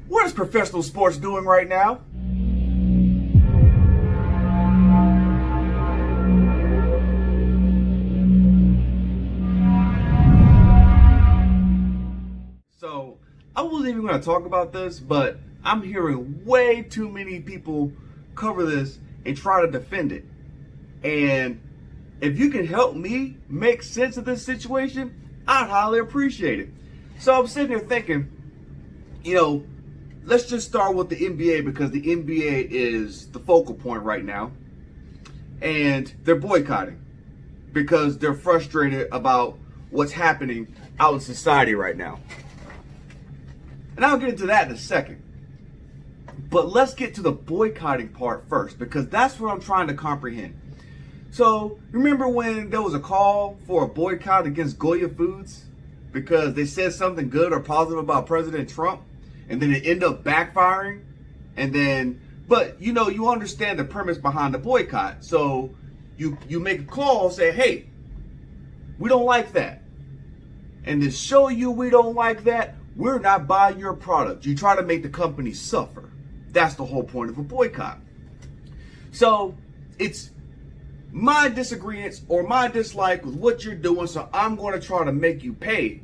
What is professional sports doing right now? So, I wasn't even going to talk about this, but I'm hearing way too many people cover this and try to defend it. And if you can help me make sense of this situation, I'd highly appreciate it. So I'm sitting here thinking, let's just start with the NBA because the NBA is the focal point right now. And they're boycotting because they're frustrated about what's happening out in society right now. And I'll get into that in a second. But let's get to the boycotting part first because that's what I'm trying to comprehend. So, remember when there was a call for a boycott against Goya Foods because they said something good or positive about President Trump and then it ended up backfiring? But you understand the premise behind the boycott. So, you make a call, say, hey, we don't like that. And to show you we don't like that, we're not buying your product. You try to make the company suffer. That's the whole point of a boycott. So, it's my disagreements or my dislike with what you're doing, so I'm going to try to make you pay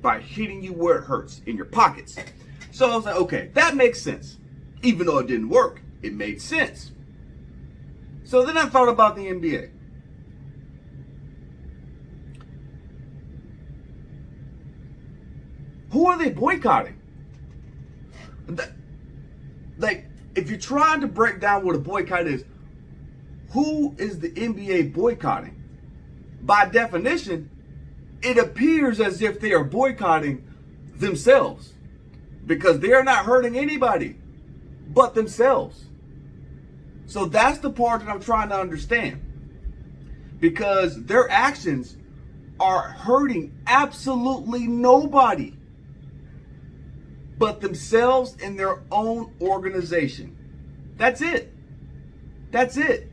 by hitting you where it hurts, in your pockets. So I was like, okay, that makes sense. Even though it didn't work, it made sense. So then I thought about the NBA. Who are they boycotting? Like, if you're trying to break down what a boycott is, who is the NBA boycotting? By definition, it appears as if they are boycotting themselves because they are not hurting anybody but themselves. So that's the part that I'm trying to understand because their actions are hurting absolutely nobody but themselves and their own organization. That's it. That's it.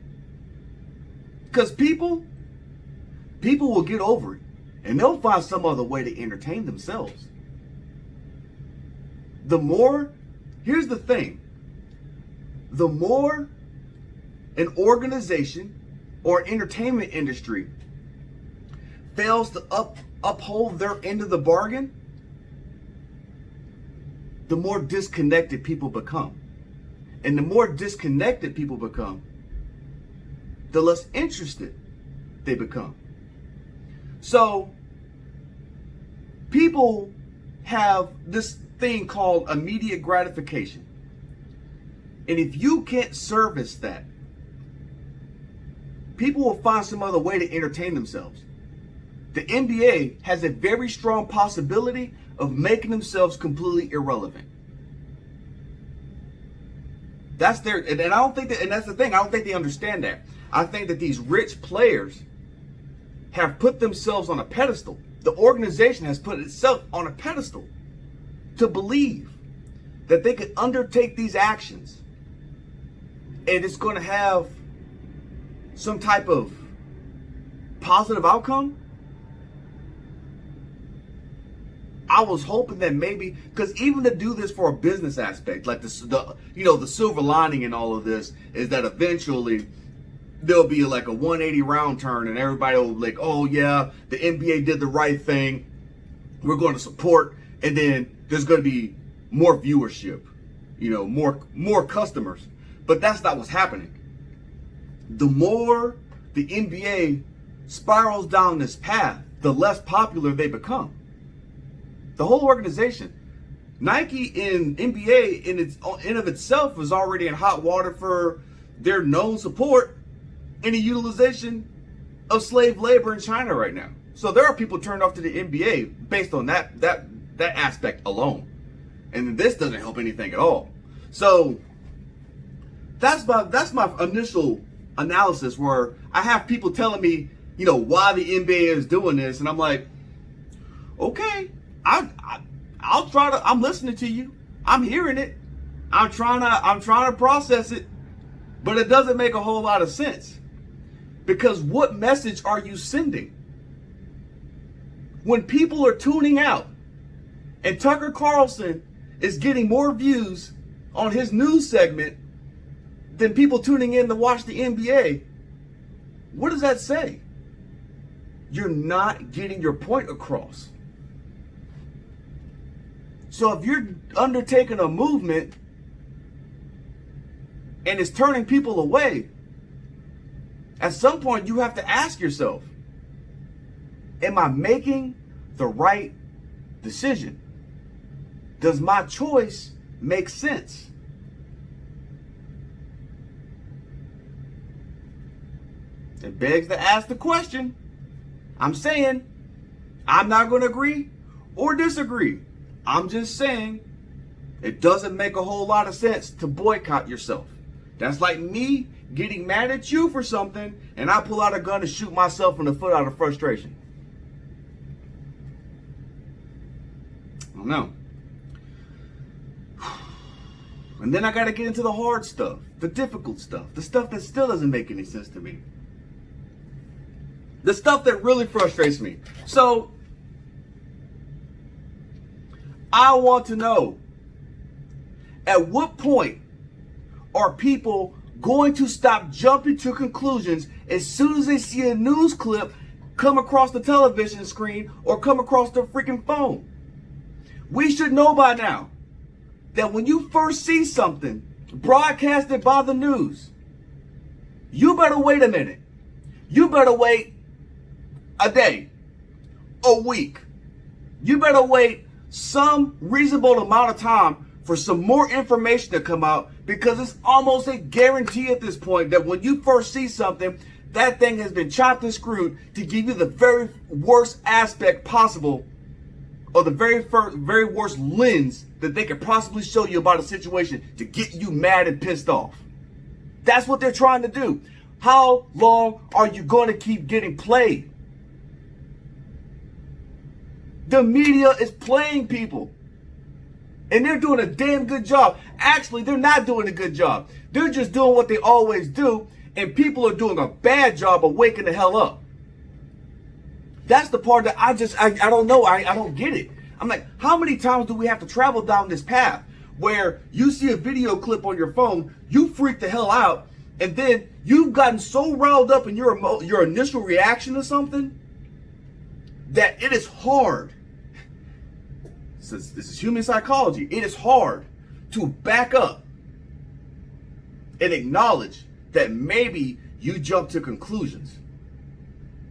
Because people will get over it and they'll find some other way to entertain themselves. Here's the thing, the more an organization or entertainment industry fails to uphold their end of the bargain, the more disconnected people become. And the more disconnected people become, the less interested they become. So, people have this thing called immediate gratification. And if you can't service that, people will find some other way to entertain themselves. The NBA has a very strong possibility of making themselves completely irrelevant. That's and I don't think that, and that's the thing, I don't think they understand that. I think that these rich players have put themselves on a pedestal. The organization has put itself on a pedestal to believe that they could undertake these actions and it's going to have some type of positive outcome. I was hoping that maybe, because even to do this for a business aspect, like the silver lining in all of this is that eventually there'll be like a 180 round turn and everybody will be like, oh yeah, the NBA did the right thing. We're going to support, and then there's going to be more viewership, more customers. But that's not what's happening. The more the NBA spirals down this path, the less popular they become. The whole organization, Nike and NBA in of itself is already in hot water for their known support in the utilization of slave labor in China right now. So there are people turned off to the NBA based on that aspect alone. And this doesn't help anything at all. So that's my initial analysis, where I have people telling me, why the NBA is doing this, and I'm like, okay, I'll try to. I'm listening to you. I'm hearing it. I'm trying to process it, but it doesn't make a whole lot of sense. Because what message are you sending? When people are tuning out and Tucker Carlson is getting more views on his news segment than people tuning in to watch the NBA, what does that say? You're not getting your point across. So if you're undertaking a movement and it's turning people away, at some point you have to ask yourself, am I making the right decision? Does my choice make sense? It begs to ask the question. I'm saying I'm not going to agree or disagree. I'm just saying it doesn't make a whole lot of sense to boycott yourself. That's like me getting mad at you for something and I pull out a gun and shoot myself in the foot out of frustration. I don't know. And then I got to get into the hard stuff, the difficult stuff, the stuff that still doesn't make any sense to me. The stuff that really frustrates me. So, I want to know, at what point are people going to stop jumping to conclusions as soon as they see a news clip come across the television screen or come across their freaking phone? We should know by now that when you first see something broadcasted by the news, you better wait a minute. You better wait a day, a week. You better wait some reasonable amount of time for some more information to come out, because it's almost a guarantee at this point that when you first see something, that thing has been chopped and screwed to give you the very worst aspect possible, or the very worst lens that they could possibly show you about a situation to get you mad and pissed off. That's what they're trying to do. How long are you going to keep getting played? The media is playing people. And they're doing a damn good job. Actually, they're not doing a good job. They're just doing what they always do. And people are doing a bad job of waking the hell up. That's the part that I don't know. I don't get it. I'm like, how many times do we have to travel down this path where you see a video clip on your phone, you freak the hell out, and then you've gotten so riled up in your initial reaction to something that it is hard. This is human psychology. It is hard to back up and acknowledge that maybe you jumped to conclusions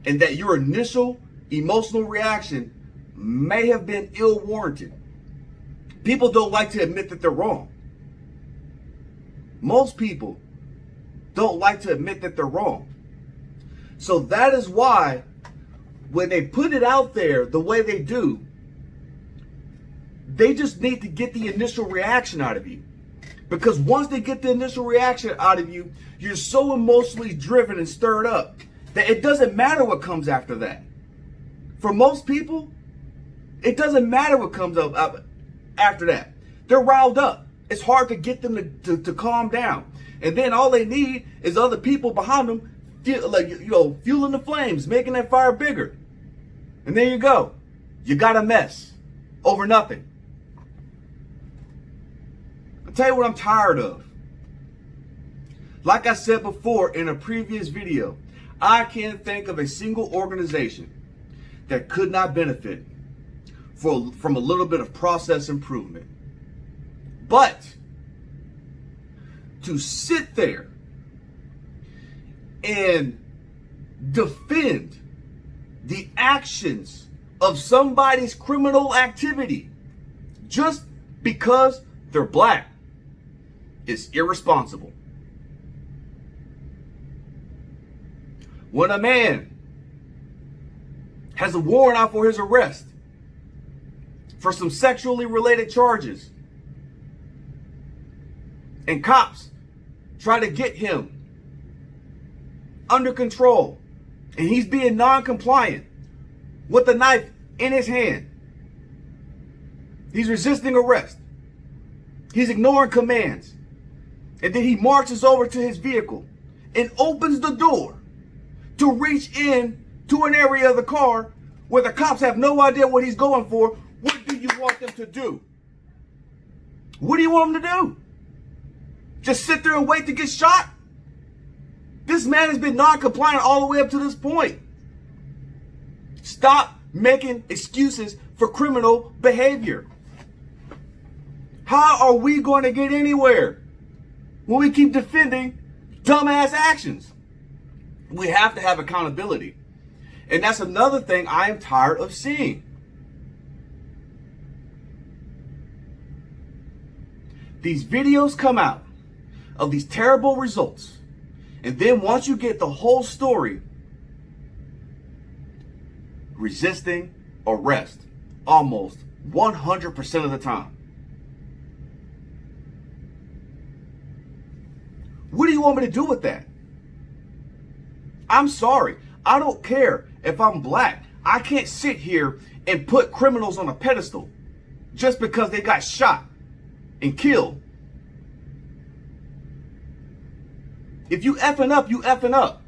and that your initial emotional reaction may have been ill-warranted. People don't like to admit that they're wrong. Most people don't like to admit that they're wrong. So that is why when they put it out there the way they do, they just need to get the initial reaction out of you. Because once they get the initial reaction out of you, you're so emotionally driven and stirred up that it doesn't matter what comes after that. For most people, it doesn't matter what comes up after that. They're riled up. It's hard to get them to calm down. And then all they need is other people behind them, fueling the flames, making that fire bigger. And there you go. You got a mess over nothing. I'll tell you what I'm tired of. Like I said before in a previous video, I can't think of a single organization that could not benefit from a little bit of process improvement. But to sit there and defend the actions of somebody's criminal activity just because they're black is irresponsible. When a man has a warrant out for his arrest for some sexually related charges, and cops try to get him under control, and he's being non-compliant with a knife in his hand, he's resisting arrest, he's ignoring commands, and then he marches over to his vehicle and opens the door to reach in to an area of the car where the cops have no idea what he's going for. What do you want them to do? What do you want them to do? Just sit there and wait to get shot? This man has been non-compliant all the way up to this point. Stop making excuses for criminal behavior. How are we going to get anywhere when we keep defending dumbass actions? We have to have accountability. And that's another thing I am tired of seeing. These videos come out of these terrible results. And then once you get the whole story, resisting arrest almost 100% of the time. What do you want me to do with that? I'm sorry. I don't care if I'm black. I can't sit here and put criminals on a pedestal just because they got shot and killed. If you effing up, you effing up.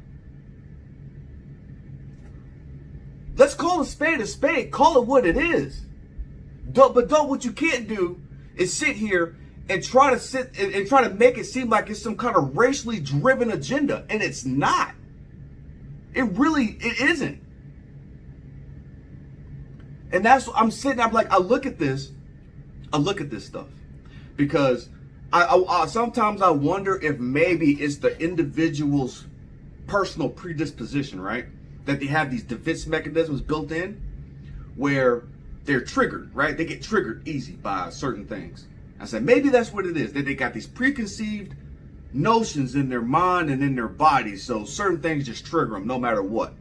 Let's call a spade a spade. Call it what it is. What you can't do is sit here and try to make it seem like it's some kind of racially driven agenda, and it's not. It isn't. And that's what I'm sitting. I'm like, I look at this stuff because I sometimes I wonder if maybe it's the individual's personal predisposition, right? That they have these defense mechanisms built in where they're triggered, right? They get triggered easy by certain things. I said, maybe that's what it is, that they got these preconceived notions in their mind and in their body. So certain things just trigger them no matter what.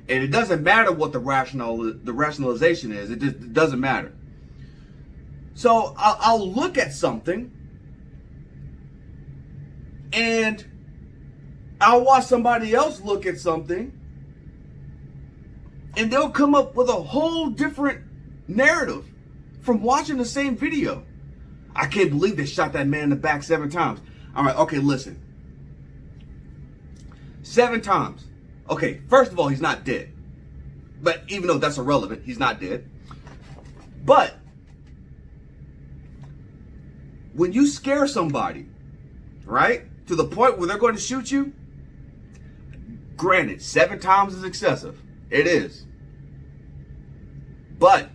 And it doesn't matter what the rationalization is. It just doesn't matter. So I'll look at something and I'll watch somebody else look at something and they'll come up with a whole different narrative from watching the same video. I can't believe they shot that man in the back 7 times. All right, okay, listen. 7 times. Okay, first of all, he's not dead. But even though that's irrelevant, he's not dead. But when you scare somebody, right, to the point where they're going to shoot you, granted, 7 times is excessive. It is. But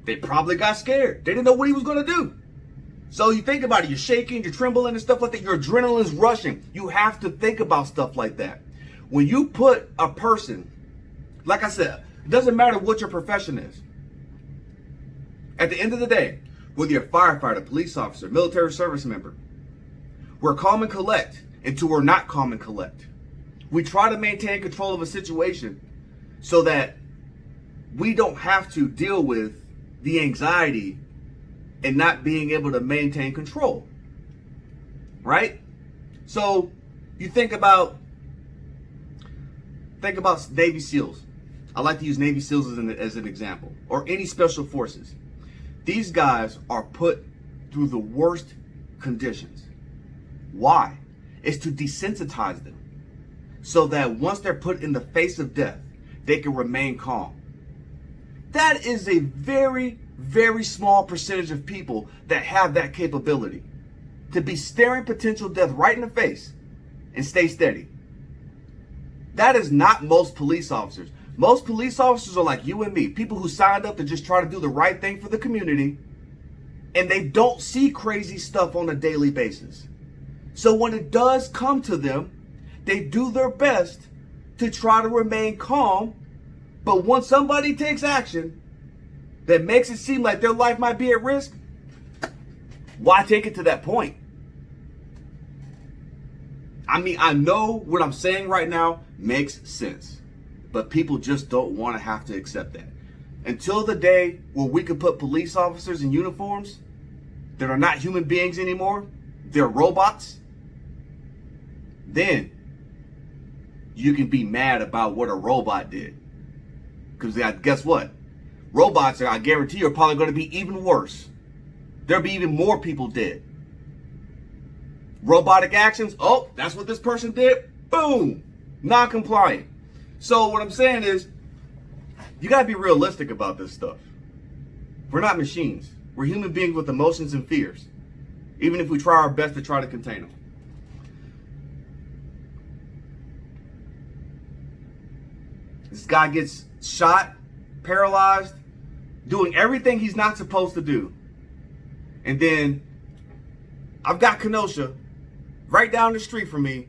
they probably got scared. They didn't know what he was going to do. So you think about it, you're shaking, you're trembling and stuff like that, your adrenaline's rushing. You have to think about stuff like that. When you put a person, like I said, it doesn't matter what your profession is. At the end of the day, whether you're a firefighter, police officer, military service member, we're calm and collect until we're not calm and collect. We try to maintain control of a situation so that we don't have to deal with the anxiety and not being able to maintain control, right? So you think about Navy SEALs. I like to use Navy SEALs as an example, or any special forces. These guys are put through the worst conditions. Why? It's to desensitize them so that once they're put in the face of death, they can remain calm. That is a very, very small percentage of people that have that capability to be staring potential death right in the face and stay steady. That is not most police officers. Most police officers are like you and me, people who signed up to just try to do the right thing for the community, and they don't see crazy stuff on a daily basis. So when it does come to them, they do their best to try to remain calm, but once somebody takes action that makes it seem like their life might be at risk, why take it to that point? I mean, I know what I'm saying right now makes sense, but people just don't want to have to accept that. Until the day where we can put police officers in uniforms that are not human beings anymore, they're robots, then you can be mad about what a robot did. Because guess what? Robots, I guarantee you, are probably going to be even worse. There'll be even more people dead. Robotic actions, oh, that's what this person did. Boom, non-compliant. So what I'm saying is, you got to be realistic about this stuff. We're not machines. We're human beings with emotions and fears. even if we try our best to try to contain them. This guy gets shot, paralyzed, doing everything he's not supposed to do. And then I've got Kenosha right down the street from me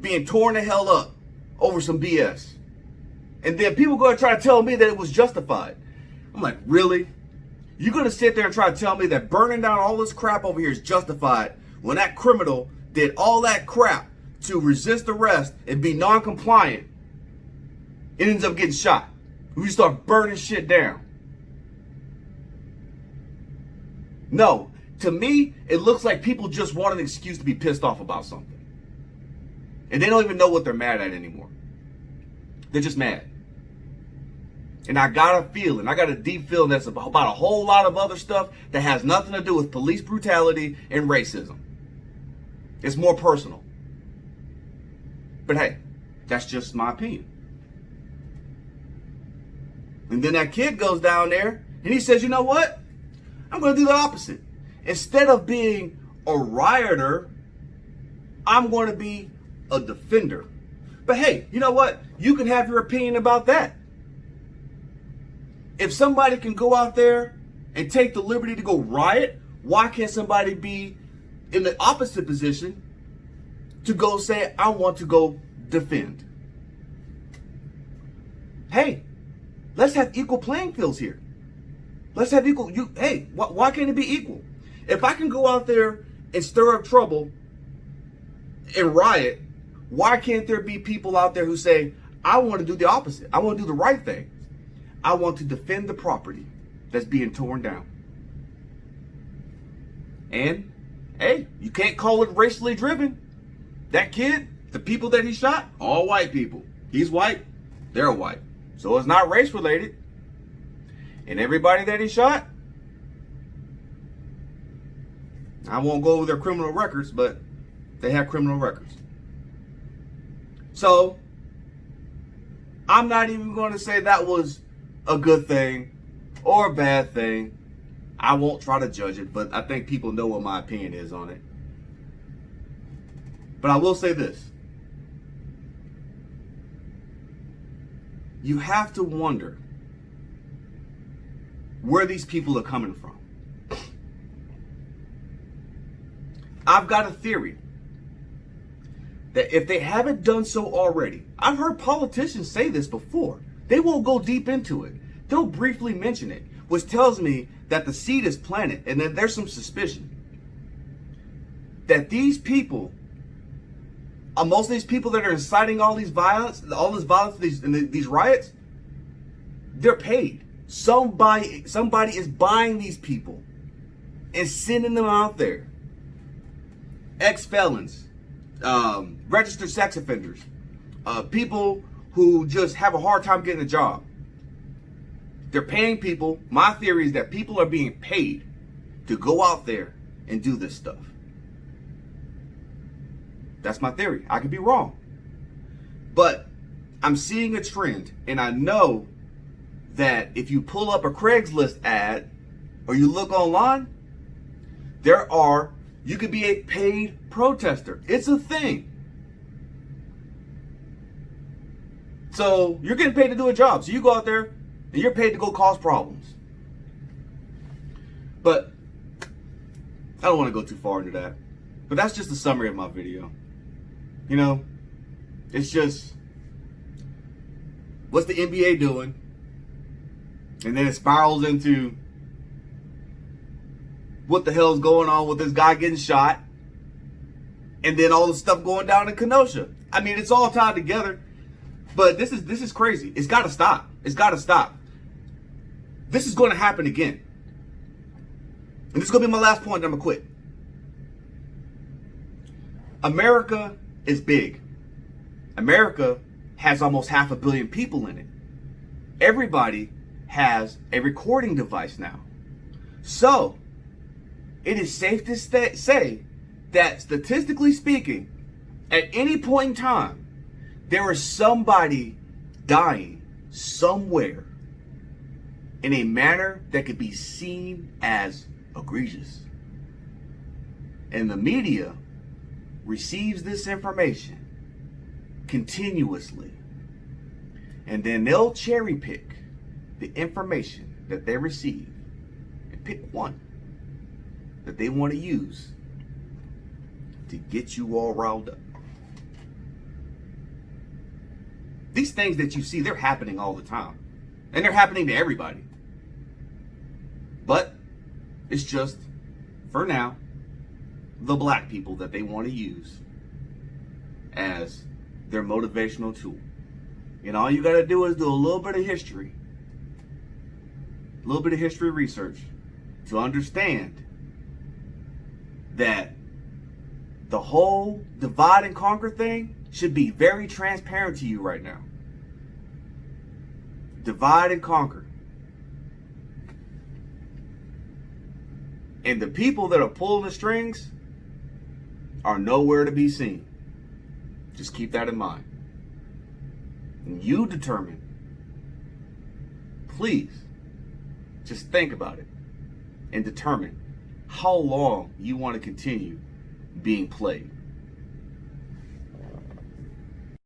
being torn the hell up over some BS. And then people going to try to tell me that it was justified. I'm like, really? You're going to sit there and try to tell me that burning down all this crap over here is justified when that criminal did all that crap to resist arrest and be non-compliant and ends up getting shot? We start burning shit down. No, to me, it looks like people just want an excuse to be pissed off about something. And they don't even know what they're mad at anymore. They're just mad. And I got a feeling, I got a deep feeling that's about a whole lot of other stuff that has nothing to do with police brutality and racism. It's more personal. But hey, that's just my opinion. And then that kid goes down there and he says, you know what? I'm going to do the opposite. Instead of being a rioter, I'm going to be a defender. But hey, you know what? You can have your opinion about that. If somebody can go out there and take the liberty to go riot, why can't somebody be in the opposite position to go say, I want to go defend? Hey, let's have equal playing fields here. Let's have equal. Hey, why can't it be equal? If I can go out there and stir up trouble and riot, why can't there be people out there who say, I want to do the opposite. I want to do the right thing. I want to defend the property that's being torn down. And, hey, you can't call it racially driven. That kid, the people that he shot, all white people. He's white, they're white. So it's not race related. And everybody that he shot, I won't go over their criminal records, but they have criminal records. So, I'm not even going to say that was a good thing or a bad thing. I won't try to judge it, but I think people know what my opinion is on it. But I will say this. You have to wonder where these people are coming from. I've got a theory that if they haven't done so already, I've heard politicians say this before. They won't go deep into it. They'll briefly mention it, which tells me that the seed is planted and that there's some suspicion that these people, most of these people that are inciting all this violence, these riots, they're paid. Somebody is buying these people and sending them out there. Ex-felons, registered sex offenders, people who just have a hard time getting a job. They're paying people. My theory is that people are being paid to go out there and do this stuff. That's my theory. I could be wrong. But I'm seeing a trend, and I know that if you pull up a Craigslist ad or you look online, you could be a paid protester. It's a thing. So you're getting paid to do a job. So you go out there and you're paid to go cause problems. But I don't want to go too far into that. But that's just a summary of my video. You know, it's just, what's the NBA doing? And then it spirals into, what the hell's going on with this guy getting shot? And then all the stuff going down in Kenosha. I mean, it's all tied together. But this is crazy. It's got to stop. It's got to stop. This is going to happen again. And this is going to be my last point, and I'm going to quit. America is big. America has almost 500 million people in it. Everybody has a recording device now. So, it is safe to say that statistically speaking, at any point in time, there is somebody dying somewhere in a manner that could be seen as egregious. And the media receives this information continuously. And then they'll cherry pick the information that they receive and pick one that they want to use to get you all riled up. These things that you see, they're happening all the time. And they're happening to everybody. But it's just, for now, the black people that they want to use as their motivational tool. And all you got to do is do a little bit of history, a little bit of history research to understand that the whole divide and conquer thing should be very transparent to you right now. Divide and conquer. And the people that are pulling the strings are nowhere to be seen. Just keep that in mind. And you determine. Please, just think about it and determine how long you want to continue being played.